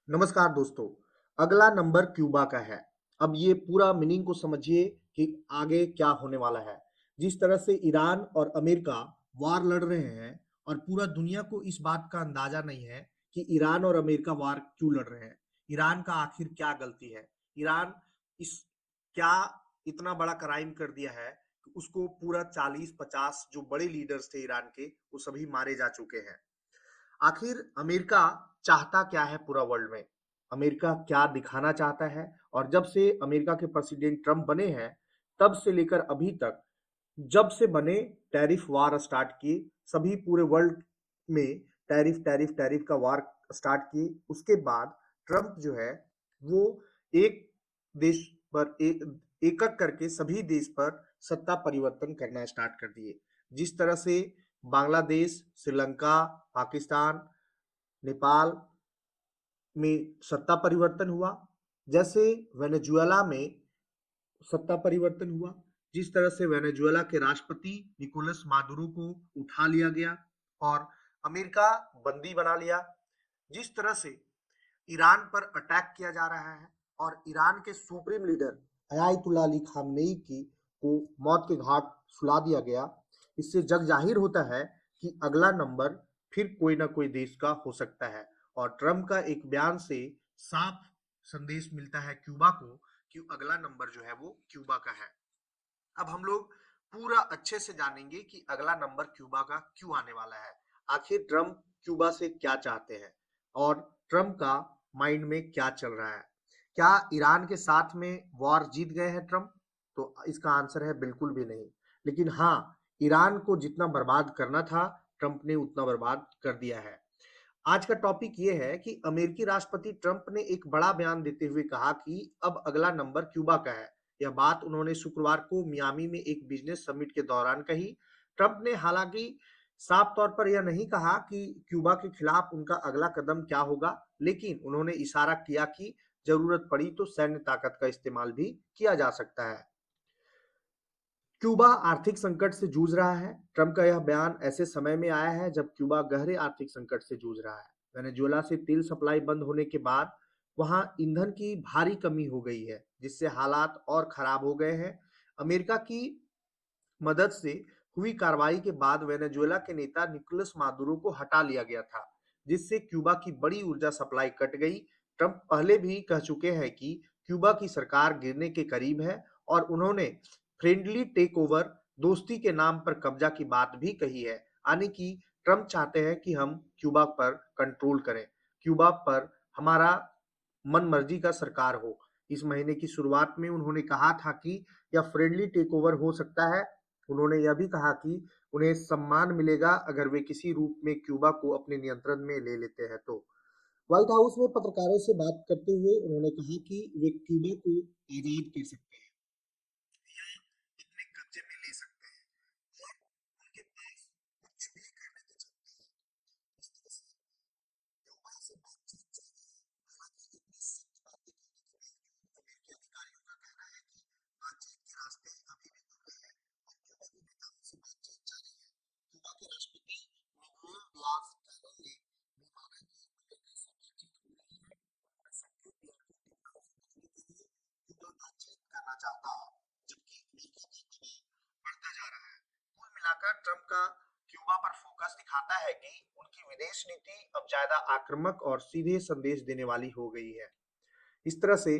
नमस्कार दोस्तों। अगला नंबर क्यूबा का है। अब ये पूरा मीनिंग को समझिए कि आगे क्या होने वाला है। जिस तरह से ईरान और अमेरिका वार लड़ रहे हैं और पूरा दुनिया को इस बात का अंदाजा नहीं है कि ईरान और अमेरिका वार क्यों लड़ रहे हैं। ईरान का आखिर क्या गलती है? ईरान इस क्या इतना बड़ा क्राइम कर दिया है कि उसको पूरा 40-50 जो बड़े लीडर्स थे ईरान के, वो सभी मारे जा चुके हैं। आखिर अमेरिका चाहता क्या है पूरा वर्ल्ड में? अमेरिका क्या दिखाना चाहता है? और जब से अमेरिका के प्रेसिडेंट ट्रंप बने हैं, तब से लेकर अभी तक जब से बने टैरिफ वार स्टार्ट किए, सभी पूरे वर्ल्ड में टैरिफ टैरिफ टैरिफ का वार स्टार्ट किए। उसके बाद ट्रंप जो है वो एक देश पर एक एक करके सभी देश पर सत्ता परिवर्तन करना स्टार्ट कर दिए। जिस तरह से बांग्लादेश, श्रीलंका, पाकिस्तान, नेपाल में सत्ता परिवर्तन हुआ, जैसे वेनेजुएला में सत्ता परिवर्तन हुआ, जिस तरह से वेनेजुएला के राष्ट्रपति निकोलस मादुरो को उठा लिया गया और अमेरिका बंदी बना लिया, जिस तरह से ईरान पर अटैक किया जा रहा है और ईरान के supreme leader Ayatollah Ali Khamenei की को मौत के घाट सुला दिया गया। इससे जग जाहिर होता है कि अगला नंबर फिर कोई ना कोई देश का हो सकता है और ट्रंप का एक बयान से साफ संदेश मिलता है क्यूबा को कि अगला नंबर जो है वो क्यूबा का है। अब हम लोग पूरा अच्छे से जानेंगे कि अगला नंबर क्यूबा का क्यों आने वाला है। आखिर ट्रंप क्यूबा से क्या चाहते हैं और ट्रंप का माइंड में क्या चल रहा है? क्या ईरान के साथ में वॉर जीत गए हैं ट्रंप? तो इसका आंसर है बिल्कुल भी नहीं। लेकिन हाँ, ईरान को जितना बर्बाद करना था, ट्रंप ने उतना बर्बाद कर दिया है। आज का टॉपिक ये है कि अमेरिकी राष्ट्रपति ट्रंप ने एक बड़ा बयान देते हुए कहा कि अब अगला नंबर क्यूबा का है। यह बात उन्होंने शुक्रवार को मियामी में एक बिजनेस समिट के दौरान कही। ट्रंप ने हालांकि साफ तौर पर यह नहीं कहा कि क्यूबा के खिलाफ उनका अगला कदम क्या होगा, लेकिन उन्होंने इशारा किया कि जरूरत पड़ी तो सैन्य ताकत का इस्तेमाल भी किया जा सकता है। क्यूबा आर्थिक संकट से जूझ रहा है। ट्रंप का यह बयान ऐसे समय में आया है जब क्यूबा गहरे आर्थिक संकट से जूझ रहा है। वेनेजुएला से तेल सप्लाई बंद होने के बाद वहां ईंधन की भारी कमी हो गई है, जिससे हालात और खराब हो गए हैं। अमेरिका की मदद से हुई कार्रवाई के बाद वेनेजुएला के नेता निकोलस मादुरो को हटा लिया गया था, जिससे क्यूबा की बड़ी ऊर्जा सप्लाई कट गई। ट्रंप पहले भी कह चुके हैं कि क्यूबा की सरकार गिरने के करीब है और उन्होंने फ्रेंडली टेक ओवर, दोस्ती के नाम पर कब्जा की बात भी कही है। यानी कि ट्रंप चाहते हैं कि हम क्यूबा पर कंट्रोल करें, क्यूबा पर हमारा मन मर्जी का सरकार हो। इस महीने की शुरुआत में उन्होंने कहा था कि यह फ्रेंडली टेक ओवर हो सकता है। उन्होंने यह भी कहा कि उन्हें सम्मान मिलेगा अगर वे किसी रूप में क्यूबा को अपने नियंत्रण में ले लेते हैं तो। व्हाइट हाउस में पत्रकारों से बात करते हुए उन्होंने कहा कि वे क्यूबा को आजाद कर सकते हैं या अपने कब्जे में ले सकते हैं और उनके पास कुछ भी करने को चाहते हैं। इस तरह से क्यूबा से बातचीत जारी है। हालांकि इतनी सख्त बातें कहने के बावजूद अमेरिकी अधिकारियों का कहना है कि बातचीत के रास्ते अभी भी खुले हैं और क्यूबा के नेताओं से बातचीत जारी है। क्यूबा के राष्ट्रपति मिगुएल दियाज कैनल ने भी माना कि अमेरिका से बातचीत हो रही है। उन्होंने संकेत दिया कि टीम को समझने के लिए क्यूबा बातचीत करना चाहता है, जबकि अमेरिका का दबाव बढ़ता जा रहा है। कुल मिलाकर ट्रंप का क्यूबा पर फोकस दिखाता है कि उनकी विदेश नीति अब ज्यादा आक्रामक और सीधे संदेश देने वाली हो गई है। इस तरह से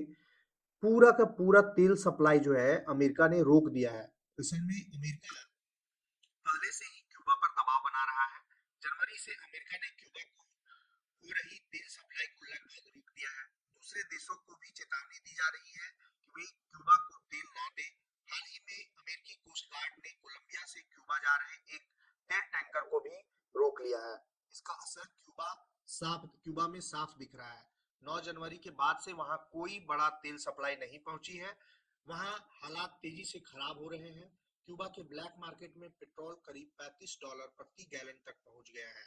पूरा का पूरा तेल सप्लाई जो है अमेरिका ने रोक दिया है। असल में अमेरिका पहले से ही क्यूबा पर दबाव बना रहा है। जनवरी से अमेरिका ने क्यूबा को हो रही तेल सप्लाई को लगभग रोक दिया है। दूसरे देशों को भी चेतावनी दी जा रही है कि वे क्यूबा को तेल ना दे। हाल ही में अमेरिकी कोस्ट गार्ड ने कोलंबिया से क्यूबा जा रहे एक तेल टैंकर को भी रोक लिया है। इसका असर क्यूबा में साफ दिख रहा है। 9 जनवरी के बाद से वहां कोई बड़ा तेल सप्लाई नहीं पहुंची है। वहां हालात तेजी से खराब हो रहे हैं। क्यूबा के ब्लैक मार्केट में पेट्रोल करीब $35 प्रति गैलन तक पहुंच गया है।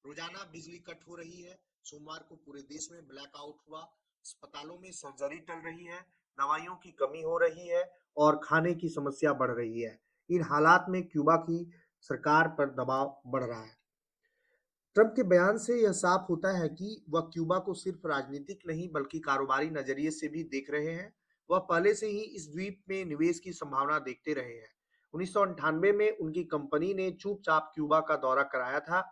रोजाना बिजली कट हो रही है। सोमवार को पूरे देश में ब्लैकआउट हुआ। अस्पतालों में सर्जरी चल रही है, दवाइयों की कमी हो रही है और खाने की समस्या बढ़ रही है। इन हालात में क्यूबा की सरकार पर दबाव बढ़ रहा है। ट्रंप के बयान से यह साफ होता है कि वह क्यूबा को सिर्फ राजनीतिक नहीं बल्कि कारोबारी नजरिए से भी देख रहे हैं। वह पहले से ही इस द्वीप में निवेश की संभावना देखते रहे हैं। 1998 में उनकी कंपनी ने चुपचाप क्यूबा का दौरा कराया था।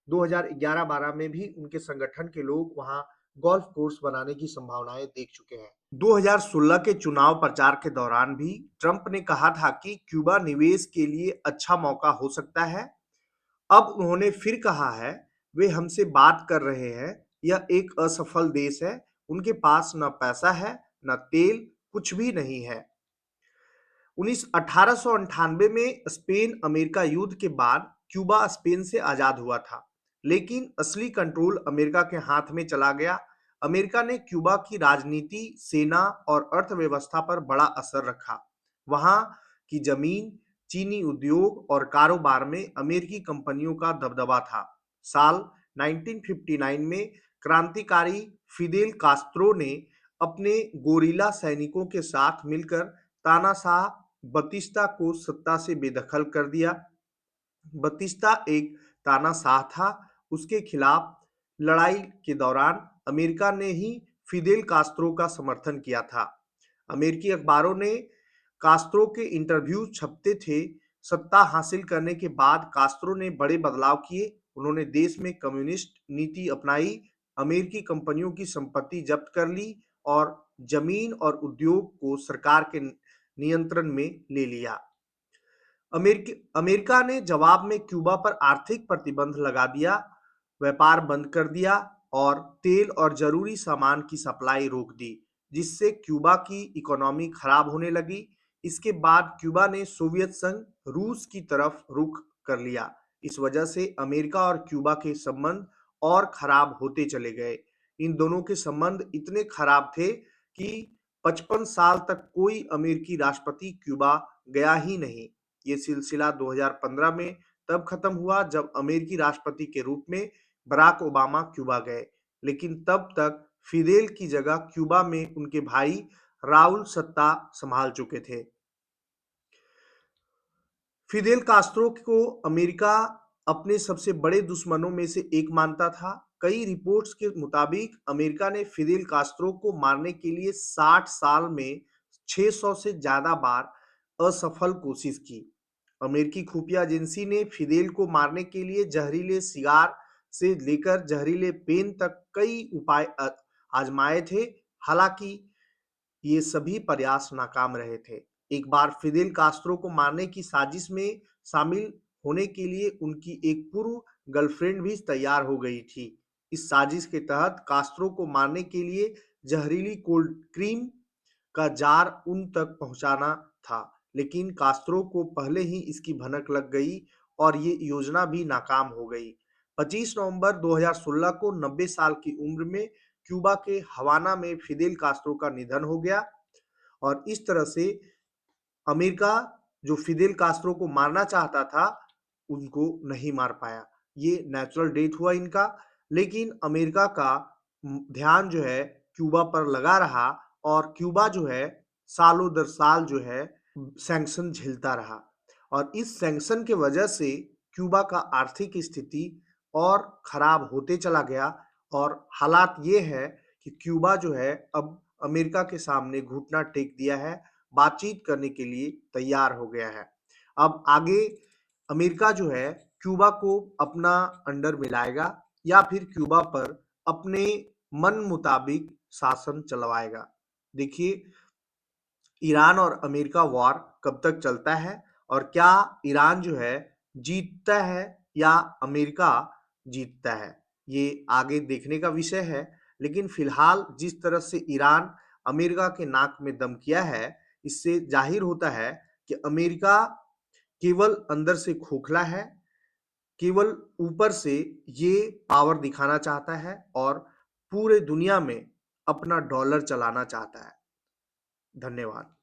2011-12 में भी उनके संगठन के लोग वहां गोल्फ कोर्स बनाने की संभावनाएं देख चुके हैं। 2016 के चुनाव प्रचार के दौरान भी ट्रंप ने कहा था कि क्यूबा निवेश के लिए अच्छा मौका हो सकता है। अब उन्होंने फिर कहा है, वे हमसे बात कर रहे हैं। यह एक असफल देश है। उनके पास न पैसा है, न तेल, कुछ भी नहीं है। 1898 में स्पेन अमेरिका युद्ध के बाद क्यूबा स्पेन से आजाद हुआ था, लेकिन असली कंट्रोल अमेरिका के हाथ में चला गया। अमेरिका ने क्यूबा की राजनीति, सेना और अर्थव्यवस्था पर बड़ा असर रखा। वहां की जमीन, चीनी उद्योग और कारोबार में अमेरिकी कंपनियों का दबदबा था। साल 1959 में क्रांतिकारी फिदेल कास्त्रो ने अपने गोरिल्ला सैनिकों के साथ मिलकर तानाशाह बतिस्ता को सत्ता से बेदखल कर दिया। बतिस्ता एक तानाशाह था। उसके खिलाफ लड़ाई के दौरान अमेरिका ने ही फिदेल कास्त्रो का समर्थन किया था। अमेरिकी अखबारों ने कास्त्रो के इंटरव्यू छपते थे। सत्ता हासिल करने के बाद कास्त्रो ने बड़े बदलाव किए। उन्होंने देश में कम्युनिस्ट नीति अपनाई, अमेरिकी कंपनियों की संपत्ति जब्त कर ली और जमीन और उद्योग को सरकार के नियंत्रण में ले लिया। अमेरिका ने जवाब में क्यूबा पर आर्थिक प्रतिबंध लगा दिया, व्यापार बंद कर दिया और तेल और जरूरी सामान की सप्लाई रोक दी, जिससे क्यूबा की इकोनॉमी खराब होने लगी। इसके बाद क्यूबा ने सोवियत संघ, रूस की तरफ रुख कर लिया। इस वजह से अमेरिका और क्यूबा के संबंध और खराब होते चले गए। इन दोनों के संबंध इतने खराब थे कि 55 साल तक कोई अमेरिकी राष्ट्रपति क्यूबा गया ही नहीं। ये सिलसिला 2015 में तब खत्म हुआ जब अमेरिकी राष्ट्रपति के रूप में बराक ओबामा क्यूबा गए, लेकिन तब तक फिदेल की जगह क्यूबा में उनके भाई राउल सत्ता संभाल चुके थे। फिदेल कास्त्रो को अमेरिका अपने सबसे बड़े दुश्मनों में से एक मानता था। कई रिपोर्ट्स के मुताबिक अमेरिका ने फिदेल कास्त्रो को मारने के लिए 60 साल में 600 से ज्यादा बार असफल कोशिश की। अमेरिकी खुफिया एजेंसी ने फिदेल को मारने के लिए जहरीले सिगार से लेकर जहरीले पेन तक कई उपाय आजमाए थे। हालांकि ये सभी प्रयास नाकाम रहे थे। एक बार फिदेल कास्त्रो को मारने की साजिश में शामिल होने के लिए उनकी एक पूर्व गर्लफ्रेंड भी तैयार हो गई थी। इस साजिश के तहत कास्त्रो को मारने के लिए जहरीली कोल्ड क्रीम का जार उन तक पहुंचाना था, लेकिन कास्त्रो को पहले ही इसकी भनक लग गई और ये योजना भी नाकाम हो गई। 25 नवंबर 2016 को 90 साल की उम्र में क्यूबा के हवाना में फिदेल कास्त्रो का निधन हो गया और इस तरह से अमेरिका जो फिदेल कास्त्रो को मारना चाहता था, उनको नहीं मार पाया। ये नेचुरल डेथ हुआ इनका, लेकिन अमेरिका का ध्यान जो है क्यूबा पर लगा रहा और क्यूबा जो है सालों दर साल जो है सैंक्शन झेलता रहा और इस सैंक्शन के वजह से क्यूबा का आर्थिक स्थिति और खराब होते चला गया और हालात ये है कि क्यूबा जो है अब अमेरिका के सामने घुटना टेक दिया है, बातचीत करने के लिए तैयार हो गया है। अब आगे अमेरिका जो है क्यूबा को अपना अंडर मिलाएगा या फिर क्यूबा पर अपने मन मुताबिक शासन चलवाएगा। देखिए, ईरान और अमेरिका वॉर कब तक चलता है और क्या ईरान जो है जीतता है या अमेरिका जीतता है, ये आगे देखने का विषय है। लेकिन फिलहाल जिस तरह से ईरान अमेरिका के नाक में दम किया है, इससे जाहिर होता है कि अमेरिका केवल अंदर से खोखला है, केवल ऊपर से ये पावर दिखाना चाहता है और पूरे दुनिया में अपना डॉलर चलाना चाहता है। धन्यवाद।